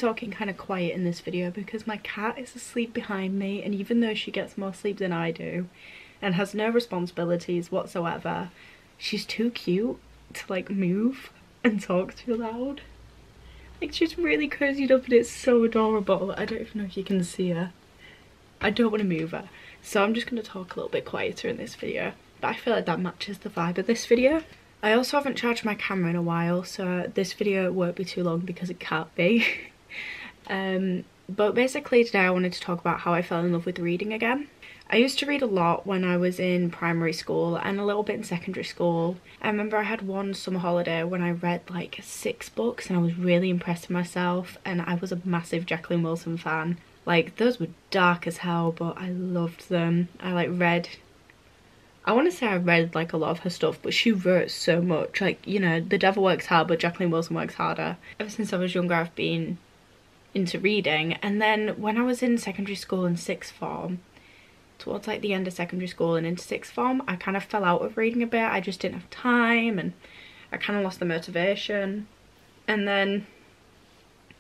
talking kind of quiet in this video because my cat is asleep behind me, and even though she gets more sleep than I do and has no responsibilities whatsoever, she's too cute to like move and talk too loud. Like, she's really cozied up and it's so adorable. I don't even know if you can see her. I don't want to move her, so I'm just going to talk a little bit quieter in this video, but I feel like that matches the vibe of this video. I also haven't charged my camera in a while, so this video won't be too long because it can't be. But basically today I wanted to talk about how I fell in love with reading again. I used to read a lot when I was in primary school and a little bit in secondary school. I remember I had one summer holiday when I read like 6 books and I was really impressed with myself, and I was a massive Jacqueline Wilson fan. Like, those were dark as hell, but I loved them. I want to say I read like a lot of her stuff, but she wrote so much. Like, you know, the devil works hard, but Jacqueline Wilson works harder. Ever since I was younger, I've been into reading. And then when I was in secondary school in 6th form, towards like the end of secondary school and into 6th form, I kind of fell out of reading a bit. I just didn't have time and I kind of lost the motivation. And then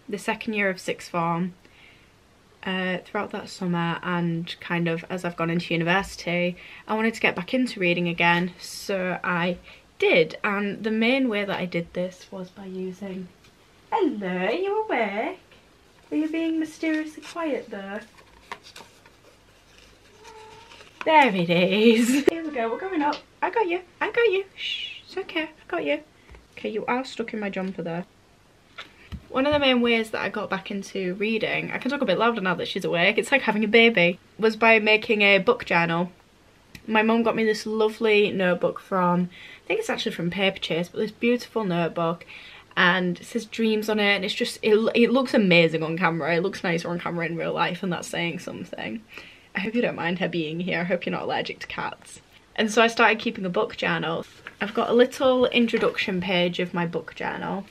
the second year of 6th form, throughout that summer and kind of as I've gone into university, I wanted to get back into reading again, so I did. And the main way that I did this was by using... Hello, are you awake? Are you being mysteriously quiet though? There it is. Here we go, we're going up. I got you, I got you. Shh, it's okay, I got you. Okay, you are stuck in my jumper there. One of the main ways that I got back into reading, I can talk a bit louder now that she's awake, it's like having a baby, was by making a book journal. My mum got me this lovely notebook from, I think it's actually from Paper Chase, but this beautiful notebook, and it says dreams on it, and it's just, it looks amazing on camera. It looks nicer on camera in real life, and that's saying something. I hope you don't mind her being here. I hope you're not allergic to cats. And so I started keeping a book journal. I've got a little introduction page of my book journal.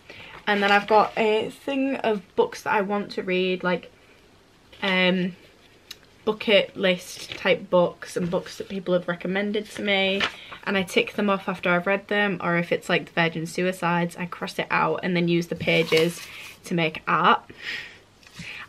And then I've got a thing of books that I want to read, like bucket list type books and books that people have recommended to me. And I tick them off after I've read them, or if it's like The Virgin Suicides, I cross it out and then use the pages to make art.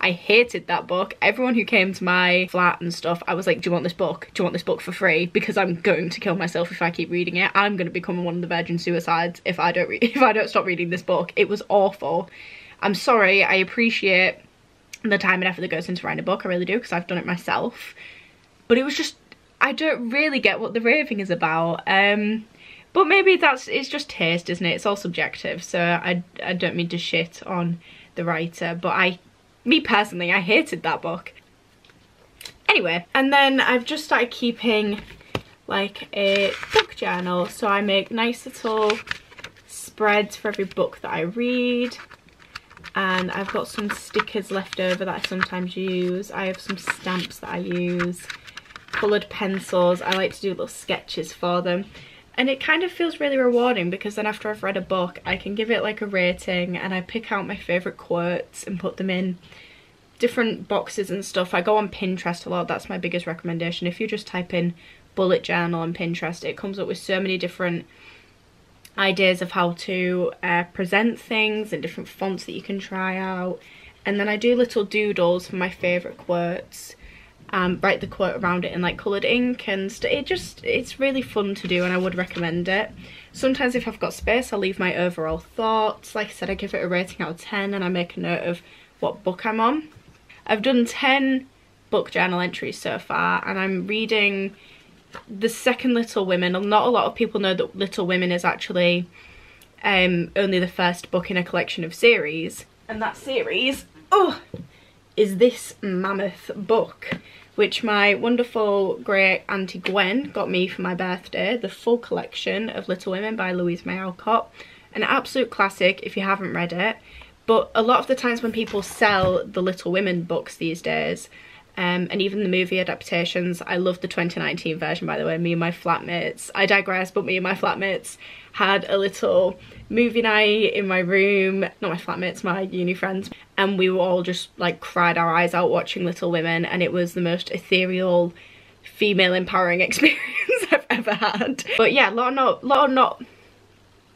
I hated that book. Everyone who came to my flat and stuff, I was like, do you want this book? Do you want this book for free? Because I'm going to kill myself if I keep reading it. I'm going to become one of the Virgin Suicides if I don't stop reading this book. It was awful. I'm sorry. I appreciate the time and effort that goes into writing a book. I really do, because I've done it myself. But it was just, I don't really get what the raving is about. But maybe it's just taste, isn't it? It's all subjective. So I don't mean to shit on the writer, but me personally, I hated that book. Anyway, and then I've just started keeping like a book journal. So I make nice little spreads for every book that I read. And I've got some stickers left over that I sometimes use. I have some stamps that I use. Coloured pencils. I like to do little sketches for them. And it kind of feels really rewarding, because then after I've read a book, I can give it like a rating and I pick out my favourite quotes and put them in different boxes and stuff. I go on Pinterest a lot. That's my biggest recommendation. If you just type in bullet journal on Pinterest, it comes up with so many different ideas of how to present things and different fonts that you can try out. And then I do little doodles for my favourite quotes. Write the quote around it in like coloured ink, and it's really fun to do, and I would recommend it. Sometimes if I've got space, I'll leave my overall thoughts. Like I said, I give it a rating out of 10 and I make a note of what book I'm on. I've done 10 book journal entries so far, and I'm reading the second Little Women. Not a lot of people know that Little Women is actually only the first book in a collection of series, and that series is this mammoth book, which my wonderful great auntie Gwen got me for my birthday, the full collection of Little Women by Louisa by Alcott. An absolute classic if you haven't read it. But a lot of the times when people sell the Little Women books these days, and even the movie adaptations, I love the 2019 version, by the way. Me and my flatmates, I digress, but me and my flatmates had a little movie night in my room. Not my flatmates, my uni friends. And we were all just like cried our eyes out watching Little Women, and it was the most ethereal, female empowering experience I've ever had. But yeah, lot of not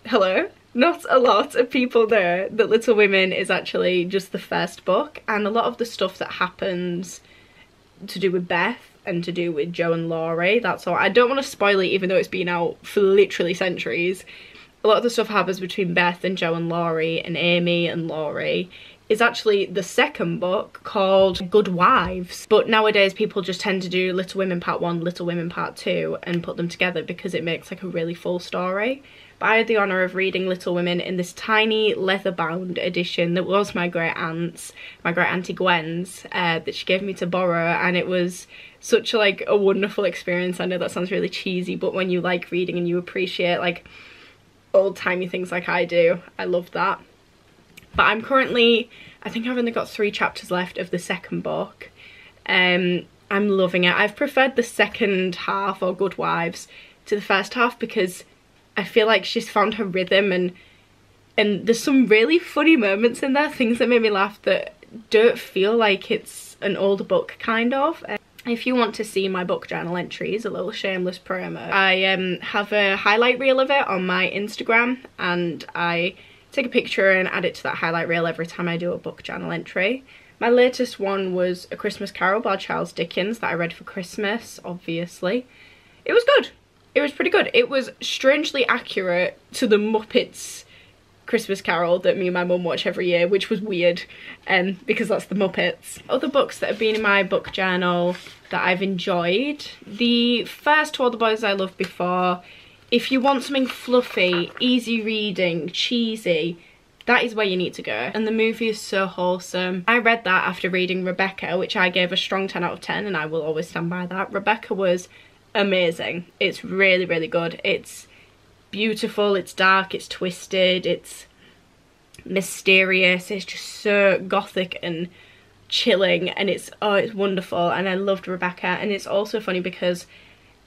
hello? Not a lot of people know that Little Women is actually just the first book, and a lot of the stuff that happens to do with Beth and to do with Jo and Laurie, that's all. I don't want to spoil it even though it's been out for literally centuries. A lot of the stuff happens between Beth and Jo and Laurie and Amy and Laurie. Is actually the second book called Good Wives, but nowadays people just tend to do Little Women Part 1, Little Women Part 2 and put them together because it makes like a really full story. But I had the honour of reading Little Women in this tiny leather-bound edition that was my great aunt's, my great auntie Gwen's, that she gave me to borrow, and it was such like a wonderful experience. I know that sounds really cheesy, but when you like reading and you appreciate like old-timey things like I do, I love that. But I'm currently, I think I've only got 3 chapters left of the second book. I'm loving it. I've preferred the second half, or Good Wives, to the first half because I feel like she's found her rhythm, and there's some really funny moments in there, things that made me laugh that don't feel like it's an old book kind of. If you want to see my book journal entries, a little shameless promo, I have a highlight reel of it on my Instagram, and I take a picture and add it to that highlight reel every time I do a book journal entry. My latest one was A Christmas Carol by Charles Dickens that I read for Christmas, obviously. It was good. It was pretty good. It was strangely accurate to the Muppets Christmas Carol that me and my mum watch every year, which was weird, because that's the Muppets. Other books that have been in my book journal that I've enjoyed. The first To All the Boys I Loved Before. If you want something fluffy, easy reading, cheesy, that is where you need to go. And the movie is so wholesome. I read that after reading Rebecca, which I gave a strong 10 out of 10, and I will always stand by that. Rebecca was amazing. It's really, really good. It's beautiful, it's dark, it's twisted, it's mysterious, it's just so gothic and chilling, and it's wonderful, and I loved Rebecca. And it's also funny because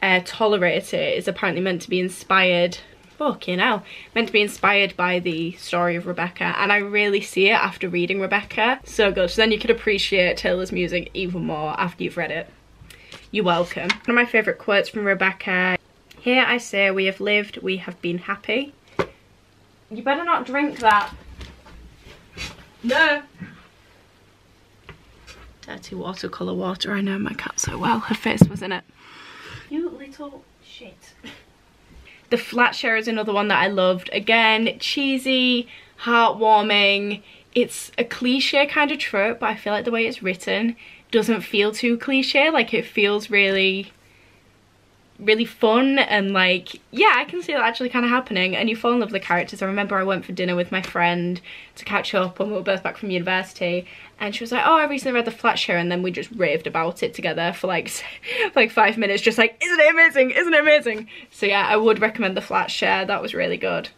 Tolerate It is apparently meant to be inspired, meant to be inspired by the story of Rebecca, and I really see it after reading Rebecca. So good. So then you can appreciate Taylor's music even more after you've read it. You're welcome. One of my favourite quotes from Rebecca: "Here I say we have lived, we have been happy." You better not drink that. No. Dirty watercolour water. I know my cat so well. Her face was in it. You little shit. The Flat Share is another one that I loved. Again, cheesy, heartwarming. It's a cliche kind of trope, but I feel like the way it's written doesn't feel too cliche. Like, it feels really, really fun, and like, yeah, I can see that actually kind of happening, and you fall in love with the characters. I remember I went for dinner with my friend to catch up when we were both back from university, and she was like, "Oh, I recently read The Flat Share," and then we just raved about it together for like 5 minutes, just like, isn't it amazing, isn't it amazing? So yeah, I would recommend The Flat Share. That was really good.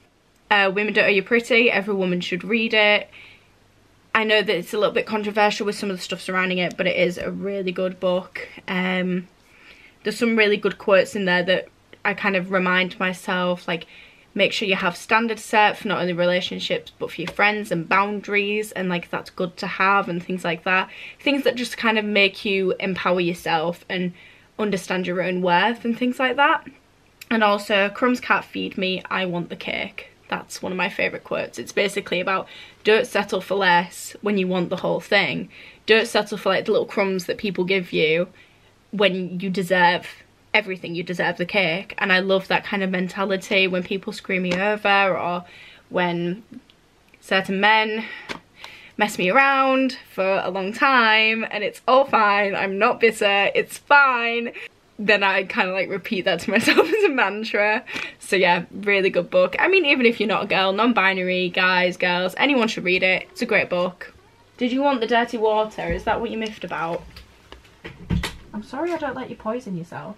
Women Don't Owe You Pretty. Every woman should read it. I know that it's a little bit controversial with some of the stuff surrounding it, but it is a really good book. There's some really good quotes in there that I kind of remind myself, like, make sure you have standards set for not only relationships but for your friends, and boundaries, and like, that's good to have, and things like that. Things that just kind of make you empower yourself and understand your own worth and things like that. And also, "Crumbs can't feed me, I want the cake." That's one of my favourite quotes. It's basically about, don't settle for less when you want the whole thing. Don't settle for like the little crumbs that people give you when you deserve everything. You deserve the cake. And I love that kind of mentality when people screw me over, or when certain men mess me around for a long time, and it's all fine, I'm not bitter, it's fine. Then I kind of like repeat that to myself as a mantra. So yeah, really good book. I mean, even if you're not a girl, non-binary, guys, girls, anyone should read it. It's a great book. Did you want the dirty water? Is that what you miffed about? I'm sorry I don't let you poison yourself.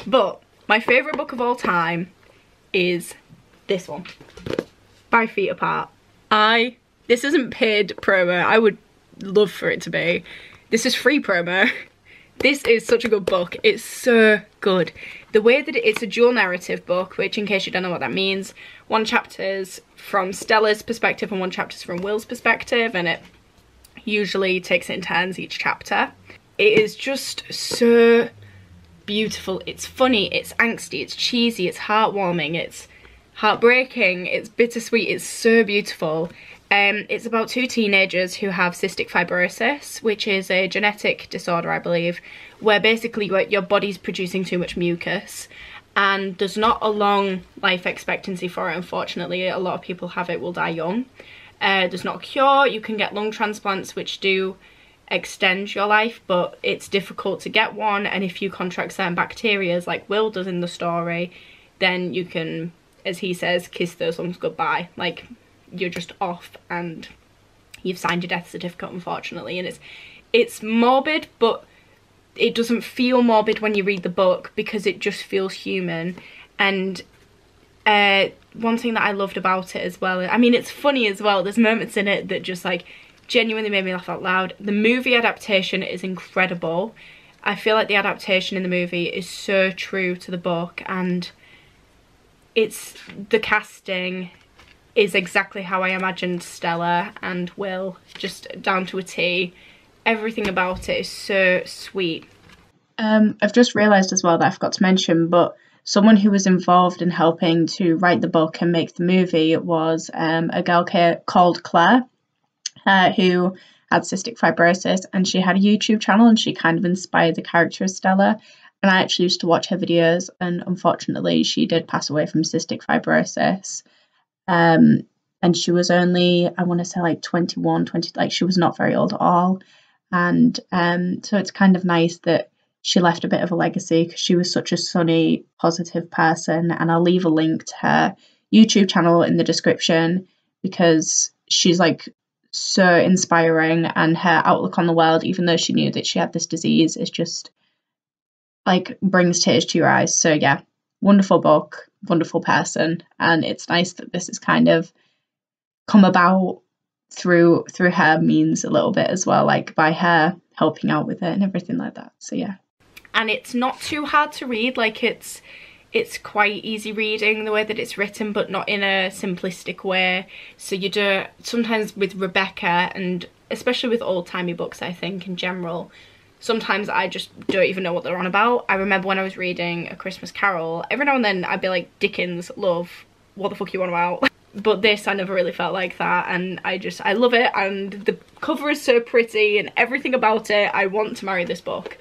But my favourite book of all time is this one, 5 Feet Apart. This isn't paid promo. I would love for it to be. This is free promo. This is such a good book. It's so good. The way that it's a dual narrative book, which, in case you don't know what that means, one chapter's from Stella's perspective and one chapter's from Will's perspective, and it usually takes it in turns each chapter. It is just so beautiful. It's funny, it's angsty, it's cheesy, it's heartwarming, it's heartbreaking, it's bittersweet, it's so beautiful. It's about two teenagers who have cystic fibrosis, which is a genetic disorder, I believe, where basically your body's producing too much mucus, and there's not a long life expectancy for it, unfortunately. A lot of people have it, will die young. There's not a cure. You can get lung transplants, which do extend your life, but it's difficult to get one, and if you contract certain bacteria, like Will does in the story, then you can, as he says, kiss those lungs goodbye. Like, you're just off and you've signed your death certificate, unfortunately. And it's morbid, but it doesn't feel morbid when you read the book because it just feels human. And one thing that I loved about it as well, I mean, it's funny as well, there's moments in it that just like genuinely made me laugh out loud. The movie adaptation is incredible. I feel like the adaptation in the movie is so true to the book, and the casting is exactly how I imagined Stella and Will, just down to a T. Everything about it is so sweet. I've just realised as well that I forgot to mention, but someone who was involved in helping to write the book and make the movie was a girl called Claire, who had cystic fibrosis, and she had a YouTube channel, and she kind of inspired the character of Stella. And I actually used to watch her videos, and unfortunately she did pass away from cystic fibrosis. And she was only, I want to say like 21, 20, like she was not very old at all. And so it's kind of nice that she left a bit of a legacy, because she was such a sunny, positive person. And I'll leave a link to her YouTube channel in the description, because she's like so inspiring, and her outlook on the world, even though she knew that she had this disease, is just like brings tears to your eyes. So yeah, wonderful book, wonderful person, and it's nice that this has kind of come about through her means a little bit as well, like by her helping out with it and everything like that. So yeah. And it's not too hard to read, like it's quite easy reading the way that it's written, but not in a simplistic way. So you do, sometimes with Rebecca, and especially with old-timey books, I think in general, sometimes I just don't even know what they're on about. I remember when I was reading A Christmas Carol, every now and then I'd be like, Dickens, love, what the fuck you on about? But this, I never really felt like that, and I love it, and the cover is so pretty, and everything about it, I want to marry this book.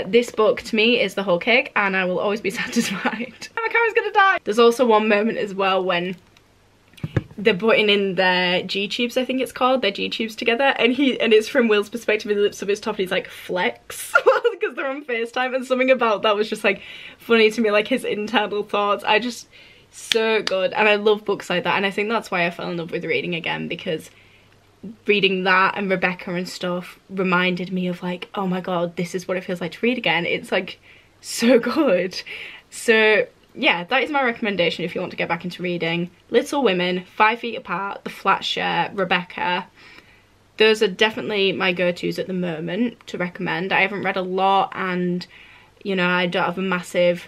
This book, to me, is the whole cake, and I will always be satisfied. My camera's gonna die! There's also one moment as well when they're putting in their G-tubes, I think it's called, their G-tubes together, and it's from Will's perspective, he lifts up his top and he's like, flex, because they're on FaceTime, and something about that was just like funny to me, like his internal thoughts. So good, and I love books like that, and I think that's why I fell in love with reading again, because reading that and Rebecca and stuff reminded me of like, oh my god, this is what it feels like to read again. It's like so good. So yeah, that is my recommendation if you want to get back into reading. Little Women, 5 Feet Apart, The Flat Share, Rebecca. Those are definitely my go-tos at the moment to recommend. I haven't read a lot, and you know, I don't have a massive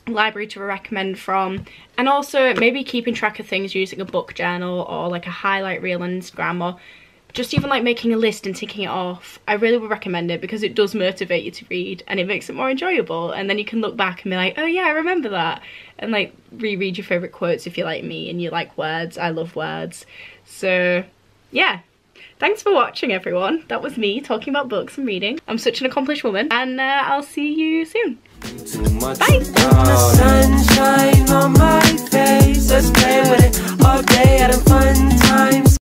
library to recommend from, and also maybe keeping track of things using a book journal or like a highlight reel on Instagram, or just even like making a list and ticking it off. I really would recommend it, because it does motivate you to read, and it makes it more enjoyable, and then you can look back and be like, oh yeah, I remember that, and like reread your favourite quotes if you're like me and you like words. I love words. So yeah, thanks for watching everyone. That was me talking about books and reading. I'm such an accomplished woman, and I'll see you soon. Bye!